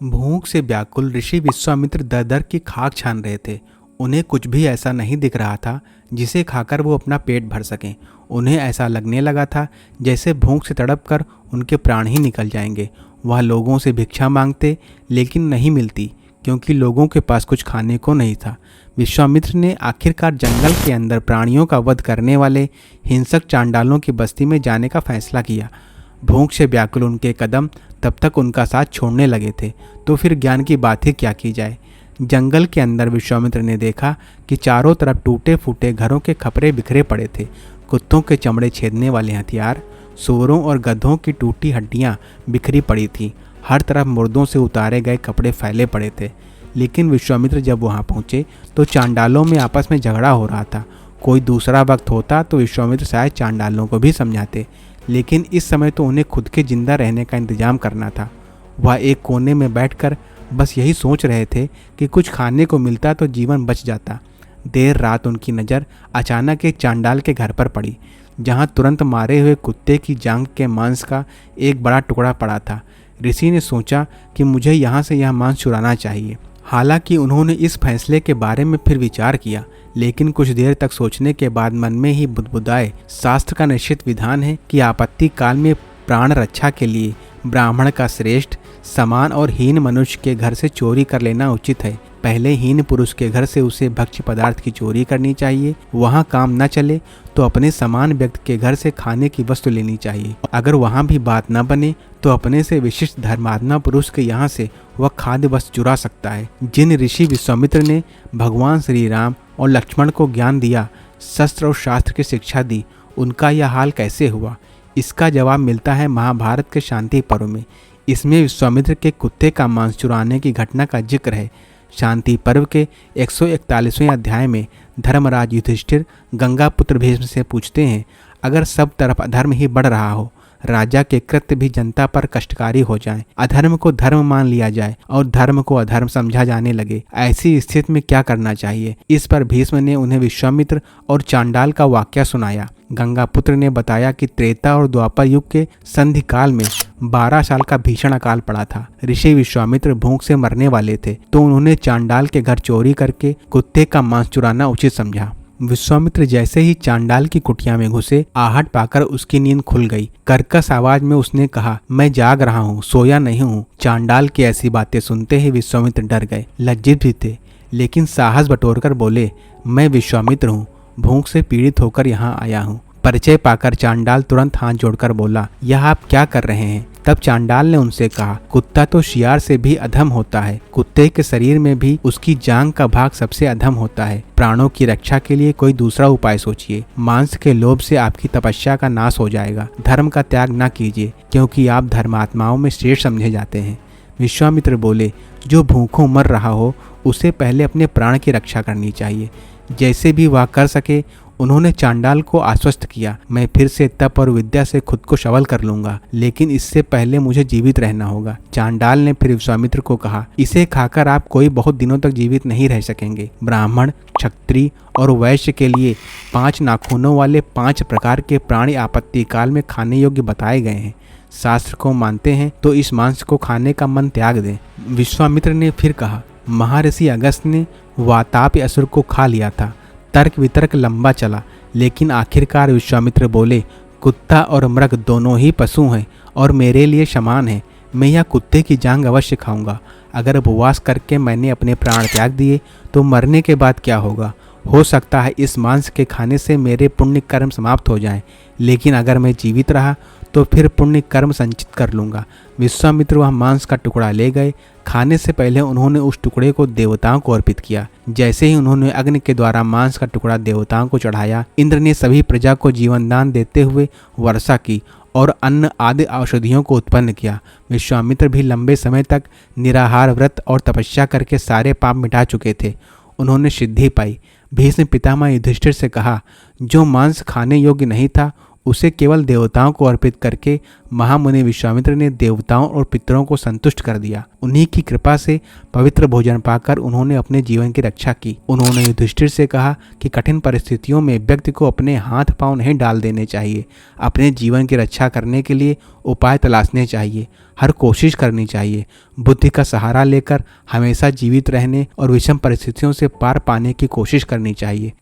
भूख से व्याकुल ऋषि विश्वामित्र दर दर की खाक छान रहे थे। उन्हें कुछ भी ऐसा नहीं दिख रहा था जिसे खाकर वो अपना पेट भर सकें। उन्हें ऐसा लगने लगा था जैसे भूख से तड़प कर उनके प्राण ही निकल जाएंगे। वह लोगों से भिक्षा मांगते लेकिन नहीं मिलती, क्योंकि लोगों के पास कुछ खाने को नहीं था। विश्वामित्र ने आखिरकार जंगल के अंदर प्राणियों का वध करने वाले हिंसक चांडालों की बस्ती में जाने का फैसला किया। भूख से व्याकुल उनके कदम तब तक उनका साथ छोड़ने लगे थे, तो फिर ज्ञान की बात ही क्या की जाए। जंगल के अंदर विश्वामित्र ने देखा कि चारों तरफ टूटे फूटे घरों के खपरे बिखरे पड़े थे। कुत्तों के चमड़े छेदने वाले हथियार, सूअरों और गधों की टूटी हड्डियां बिखरी पड़ी थीं। हर तरफ मुर्दों से उतारे गए कपड़े फैले पड़े थे। लेकिन विश्वामित्र जब वहां पहुंचे तो चांडालों में आपस में झगड़ा हो रहा था। कोई दूसरा वक्त होता तो विश्वामित्र शायद चांडालों को भी समझाते, लेकिन इस समय तो उन्हें खुद के जिंदा रहने का इंतजाम करना था। वह एक कोने में बैठकर बस यही सोच रहे थे कि कुछ खाने को मिलता तो जीवन बच जाता। देर रात उनकी नज़र अचानक एक चांडाल के घर पर पड़ी, जहां तुरंत मारे हुए कुत्ते की जांघ के मांस का एक बड़ा टुकड़ा पड़ा था। ऋषि ने सोचा कि मुझे यहाँ से यह मांस चुराना चाहिए। हालांकि उन्होंने इस फैसले के बारे में फिर विचार किया, लेकिन कुछ देर तक सोचने के बाद मन में ही बुदबुदाए, शास्त्र का निश्चित विधान है कि आपत्ति काल में प्राण रक्षा के लिए ब्राह्मण का श्रेष्ठ, समान और हीन मनुष्य के घर से चोरी कर लेना उचित है। पहले हीन पुरुष के घर से उसे भक्ष्य पदार्थ की चोरी करनी चाहिए। वहाँ काम न चले तो अपने समान व्यक्ति के घर से खाने की वस्तु लेनी चाहिए। अगर वहाँ भी बात न बने तो अपने से विशिष्ट धर्मात्मा पुरुष के यहाँ से वह खाद्य वस्तु चुरा सकता है। जिन ऋषि विश्वामित्र ने भगवान श्री राम और लक्ष्मण को ज्ञान दिया, शस्त्र और शास्त्र की शिक्षा दी, उनका यह हाल कैसे हुआ? इसका जवाब मिलता है महाभारत के शांति पर्व में। इसमें विश्वामित्र के कुत्ते का मांस चुराने की घटना का जिक्र है। शांति पर्व के 141वें अध्याय में धर्मराज युधिष्ठिर गंगा पुत्र भीष्म से पूछते हैं, अगर सब तरफ अधर्म ही बढ़ रहा हो, राजा के कृत्य भी जनता पर कष्टकारी हो जाएं, अधर्म को धर्म मान लिया जाए और धर्म को अधर्म समझा जाने लगे, ऐसी स्थिति में क्या करना चाहिए? इस पर भीष्म ने उन्हें विश्वामित्र और चांडाल का वाकया सुनाया। गंगापुत्र ने बताया कि त्रेता और द्वापर युग के संधि काल में 12 साल का भीषण अकाल पड़ा था। ऋषि विश्वामित्र भूख से मरने वाले थे, तो उन्होंने चांडाल के घर चोरी करके कुत्ते का मांस चुराना उचित समझा। विश्वामित्र जैसे ही चांडाल की कुटिया में घुसे, आहट पाकर उसकी नींद खुल गई। कर्कश आवाज में उसने कहा, मैं जाग रहा हूँ, सोया नहीं हूँ। चांडाल की ऐसी बातें सुनते ही विश्वामित्र डर गए, लज्जित भी थे, लेकिन साहस बटोरकर बोले, मैं विश्वामित्र हूँ, भूख से पीड़ित होकर यहाँ आया हूँ। परिचय पाकर चांडाल तुरंत हाथ जोड़कर बोला, यह आप क्या कर रहे हैं? तब चांडाल ने उनसे कहा, कुत्ता तो शियार से भी अधम होता है। कुत्ते के शरीर में भी उसकी जांघ का भाग सबसे अधम होता है। प्राणों की रक्षा के लिए कोई दूसरा उपाय सोचिए। मांस के लोभ से आपकी तपस्या का नाश हो जाएगा। धर्म का त्याग न कीजिए, क्योंकि आप धर्मात्माओं में श्रेष्ठ समझे जाते हैं। विश्वामित्र बोले, जो भूखों मर रहा हो उसे पहले अपने प्राण की रक्षा करनी चाहिए। जैसे भी वह कर सके उन्होंने चांडाल को आश्वस्त किया, मैं फिर से तप और विद्या से खुद को सबल कर लूंगा, लेकिन इससे पहले मुझे जीवित रहना होगा। चांडाल ने फिर विश्वामित्र को कहा, इसे खाकर आप कोई बहुत दिनों तक जीवित नहीं रह सकेंगे। ब्राह्मण, क्षत्रिय और वैश्य के लिए 5 नाखूनों वाले 5 प्रकार के प्राणी आपत्ति काल में खाने योग्य बताए गए हैं। शास्त्र को मानते हैं तो इस मांस को खाने का मन त्याग दें। विश्वामित्र ने फिर कहा, महर्षि अगस्त्य ने वातापी असुर को खा लिया था। तर्क वितर्क लंबा चला, लेकिन आखिरकार विश्वामित्र बोले, कुत्ता और मृग दोनों ही पशु हैं और मेरे लिए समान है। मैं यह कुत्ते की जांघ अवश्य खाऊंगा। अगर उपवास करके मैंने अपने प्राण त्याग दिए तो मरने के बाद क्या होगा? हो सकता है इस मांस के खाने से मेरे पुण्य कर्म समाप्त हो जाएं, लेकिन अगर मैं जीवित रहा तो फिर पुण्य कर्म संचित कर लूँगा। विश्वामित्र वह मांस का टुकड़ा ले गए। खाने से पहले उन्होंने उस टुकड़े को देवताओं को अर्पित किया। जैसे ही उन्होंने अग्नि के द्वारा मांस का टुकड़ा देवताओं को चढ़ाया, इंद्र ने सभी प्रजा को जीवन दान देते हुए वर्षा की और अन्न आदि औषधियों को उत्पन्न किया। विश्वामित्र भी लंबे समय तक निराहार व्रत और तपस्या करके सारे पाप मिटा चुके थे। उन्होंने सिद्धि पाई। भीष्म पितामह युधिष्ठिर से कहा, जो मांस खाने योग्य नहीं था उसे केवल देवताओं को अर्पित करके महामुनि विश्वामित्र ने देवताओं और पितरों को संतुष्ट कर दिया। उन्हीं की कृपा से पवित्र भोजन पाकर उन्होंने अपने जीवन की रक्षा की। उन्होंने युधिष्ठिर से कहा कि कठिन परिस्थितियों में व्यक्ति को अपने हाथ पांव नहीं डाल देने चाहिए। अपने जीवन की रक्षा करने के लिए उपाय तलाशने चाहिए, हर कोशिश करनी चाहिए। बुद्धि का सहारा लेकर हमेशा जीवित रहने और विषम परिस्थितियों से पार पाने की कोशिश करनी चाहिए।